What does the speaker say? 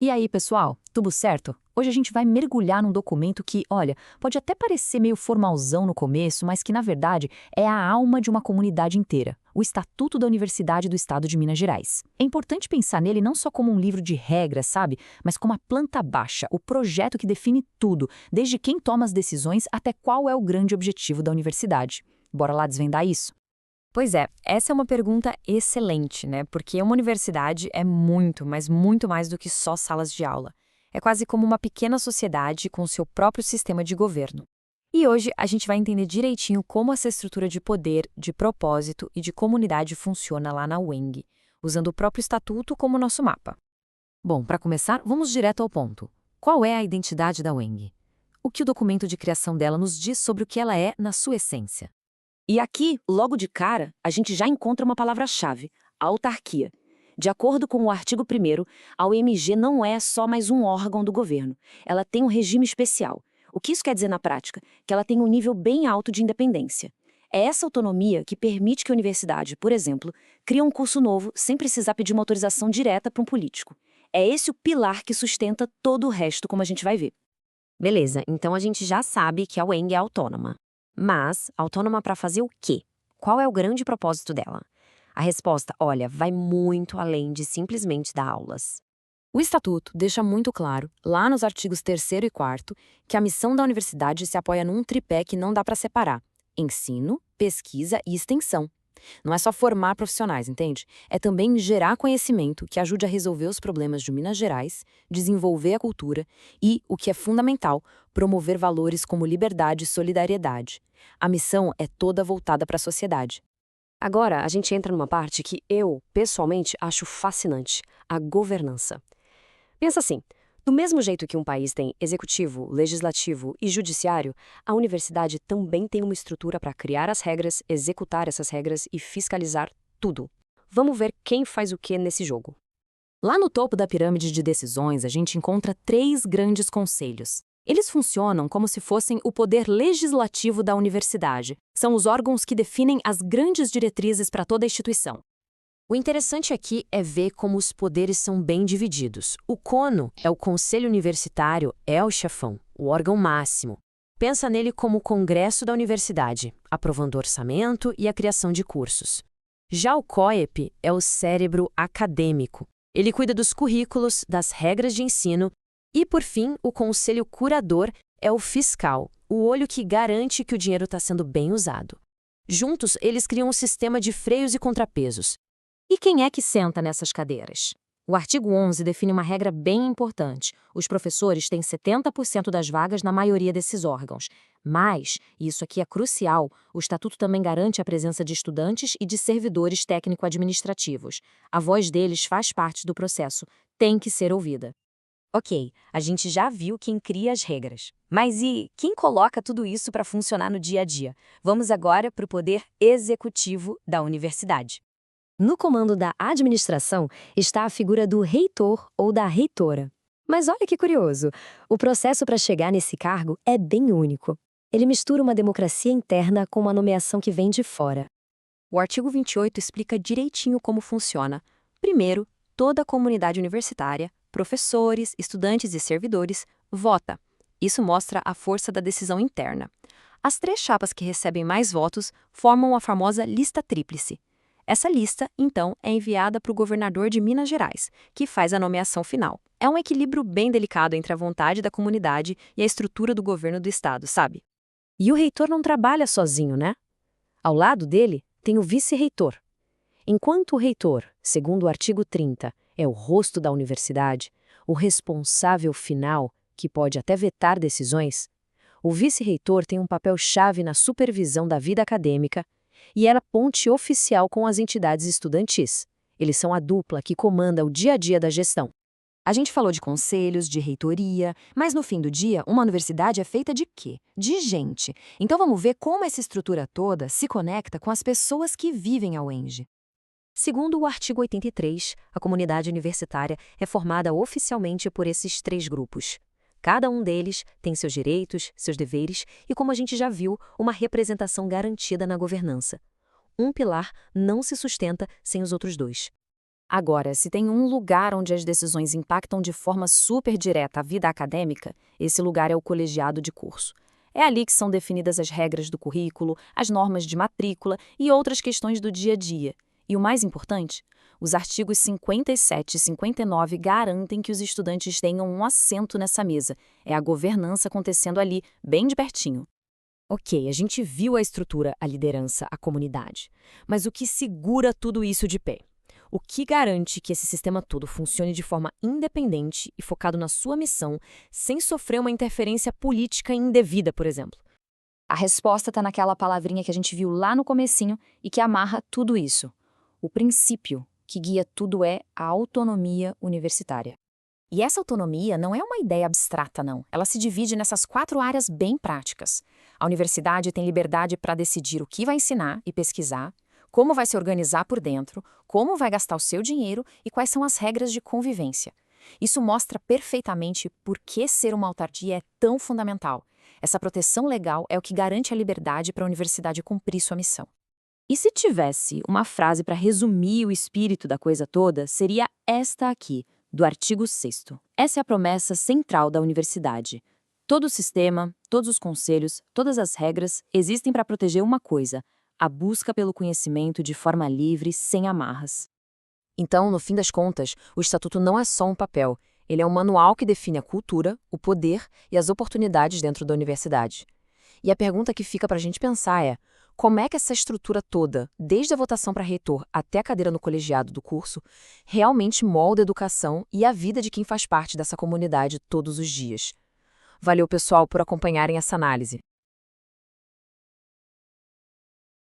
E aí, pessoal, tudo certo? Hoje a gente vai mergulhar num documento que, olha, pode até parecer meio formalzão no começo, mas que, na verdade, é a alma de uma comunidade inteira, o Estatuto da Universidade do Estado de Minas Gerais. É importante pensar nele não só como um livro de regras, sabe, mas como a planta baixa, o projeto que define tudo, desde quem toma as decisões até qual é o grande objetivo da universidade. Bora lá desvendar isso? Pois é, essa é uma pergunta excelente, né? Porque uma universidade é muito, mas muito mais do que só salas de aula. É quase como uma pequena sociedade com seu próprio sistema de governo. E hoje a gente vai entender direitinho como essa estrutura de poder, de propósito e de comunidade funciona lá na UENG, usando o próprio estatuto como nosso mapa. Bom, para começar, vamos direto ao ponto. Qual é a identidade da UENG? O que o documento de criação dela nos diz sobre o que ela é na sua essência? E aqui, logo de cara, a gente já encontra uma palavra-chave: autarquia. De acordo com o artigo 1º, a UEMG não é só mais um órgão do governo. Ela tem um regime especial. O que isso quer dizer na prática? Que ela tem um nível bem alto de independência. É essa autonomia que permite que a universidade, por exemplo, crie um curso novo sem precisar pedir uma autorização direta para um político. É esse o pilar que sustenta todo o resto, como a gente vai ver. Beleza, então a gente já sabe que a UENG é autônoma. Mas, autônoma para fazer o quê? Qual é o grande propósito dela? A resposta, olha, vai muito além de simplesmente dar aulas. O Estatuto deixa muito claro, lá nos artigos 3º e 4º, que a missão da universidade se apoia num tripé que não dá para separar: ensino, pesquisa e extensão. Não é só formar profissionais, entende? É também gerar conhecimento que ajude a resolver os problemas de Minas Gerais, desenvolver a cultura e, o que é fundamental, promover valores como liberdade e solidariedade. A missão é toda voltada para a sociedade. Agora, a gente entra numa parte que eu, pessoalmente, acho fascinante: a governança. Pensa assim, do mesmo jeito que um país tem executivo, legislativo e judiciário, a universidade também tem uma estrutura para criar as regras, executar essas regras e fiscalizar tudo. Vamos ver quem faz o que nesse jogo. Lá no topo da pirâmide de decisões, a gente encontra três grandes conselhos. Eles funcionam como se fossem o poder legislativo da universidade. São os órgãos que definem as grandes diretrizes para toda a instituição. O interessante aqui é ver como os poderes são bem divididos. O CONO é o Conselho Universitário, é o chefão, o órgão máximo. Pensa nele como o Congresso da Universidade, aprovando o orçamento e a criação de cursos. Já o COEP é o cérebro acadêmico. Ele cuida dos currículos, das regras de ensino. E, por fim, o Conselho Curador é o fiscal, o olho que garante que o dinheiro está sendo bem usado. Juntos, eles criam um sistema de freios e contrapesos. E quem é que senta nessas cadeiras? O artigo 11 define uma regra bem importante: os professores têm 70% das vagas na maioria desses órgãos. Mas, e isso aqui é crucial, o Estatuto também garante a presença de estudantes e de servidores técnico-administrativos. A voz deles faz parte do processo, tem que ser ouvida. Ok, a gente já viu quem cria as regras. Mas e quem coloca tudo isso para funcionar no dia a dia? Vamos agora para o poder executivo da universidade. No comando da administração está a figura do reitor ou da reitora. Mas olha que curioso, o processo para chegar nesse cargo é bem único. Ele mistura uma democracia interna com uma nomeação que vem de fora. O artigo 28 explica direitinho como funciona. Primeiro, toda a comunidade universitária, professores, estudantes e servidores, vota. Isso mostra a força da decisão interna. As três chapas que recebem mais votos formam a famosa lista tríplice. Essa lista, então, é enviada para o governador de Minas Gerais, que faz a nomeação final. É um equilíbrio bem delicado entre a vontade da comunidade e a estrutura do governo do estado, sabe? E o reitor não trabalha sozinho, né? Ao lado dele tem o vice-reitor. Enquanto o reitor, segundo o artigo 30, é o rosto da universidade, o responsável final, que pode até vetar decisões, o vice-reitor tem um papel-chave na supervisão da vida acadêmica e era ponte oficial com as entidades estudantis. Eles são a dupla que comanda o dia a dia da gestão. A gente falou de conselhos, de reitoria, mas no fim do dia, uma universidade é feita de quê? De gente. Então vamos ver como essa estrutura toda se conecta com as pessoas que vivem a UENG. Segundo o artigo 83, a comunidade universitária é formada oficialmente por esses três grupos. Cada um deles tem seus direitos, seus deveres e, como a gente já viu, uma representação garantida na governança. Um pilar não se sustenta sem os outros dois. Agora, se tem um lugar onde as decisões impactam de forma super direta a vida acadêmica, esse lugar é o colegiado de curso. É ali que são definidas as regras do currículo, as normas de matrícula e outras questões do dia a dia. E o mais importante, os artigos 57 e 59 garantem que os estudantes tenham um assento nessa mesa. É a governança acontecendo ali, bem de pertinho. Ok, a gente viu a estrutura, a liderança, a comunidade. Mas o que segura tudo isso de pé? O que garante que esse sistema todo funcione de forma independente e focado na sua missão, sem sofrer uma interferência política indevida, por exemplo? A resposta está naquela palavrinha que a gente viu lá no comecinho e que amarra tudo isso. O princípio que guia tudo é a autonomia universitária. E essa autonomia não é uma ideia abstrata, não. Ela se divide nessas 4 áreas bem práticas. A universidade tem liberdade para decidir o que vai ensinar e pesquisar, como vai se organizar por dentro, como vai gastar o seu dinheiro e quais são as regras de convivência. Isso mostra perfeitamente por que ser uma autarquia é tão fundamental. Essa proteção legal é o que garante a liberdade para a universidade cumprir sua missão. E se tivesse uma frase para resumir o espírito da coisa toda, seria esta aqui, do artigo 6º. Essa é a promessa central da universidade. Todo o sistema, todos os conselhos, todas as regras existem para proteger uma coisa: a busca pelo conhecimento de forma livre, sem amarras. Então, no fim das contas, o Estatuto não é só um papel. Ele é um manual que define a cultura, o poder e as oportunidades dentro da universidade. E a pergunta que fica para a gente pensar é: como é que essa estrutura toda, desde a votação para reitor até a cadeira no colegiado do curso, realmente molda a educação e a vida de quem faz parte dessa comunidade todos os dias? Valeu, pessoal, por acompanharem essa análise.